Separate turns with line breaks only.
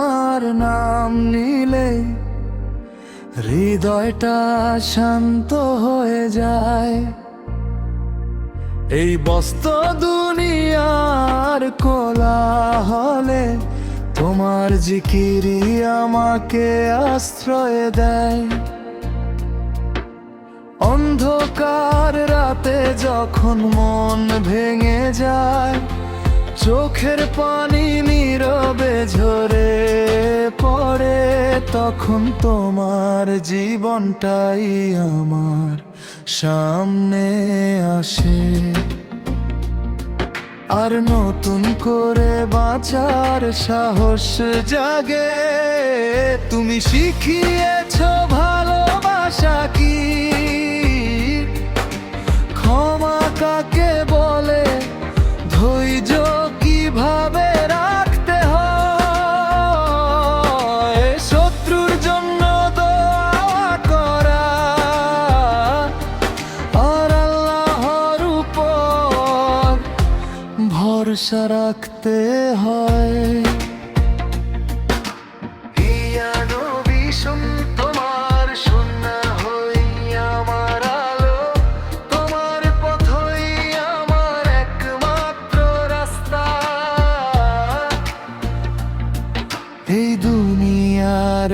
তোমার নাম নিলে হৃদয়টা শান্ত হয়ে যায়। এই ব্যস্ত দুনিয়ার কোলাহলে তোমার জিকিরই আমাকে আশ্রয় দেয়। অন্ধকার রাতে যখন মন ভেঙে যায়, চোখের পানি নীরবে ঝরে পড়ে, তখন তোমার জীবনটাই আমার সামনে আসে। আর নতুন করে বাঁচার সাহস জাগে। তুমি শিখিয়েছো ভালোবাসা কি, ক্ষমা কাকে বলে, ধৈর্য কিভাবে রাখতে হয়, শত্রুর জন্য দোয়া করা আর আল্লাহর উপর ভরসা রাখতে হয়। ইয়া নবী শুন, তোমার সুন্নাহ হই আমার আলো, তোমার পথই আমার একমাত্র রাস্তা। এই দুনিয়ার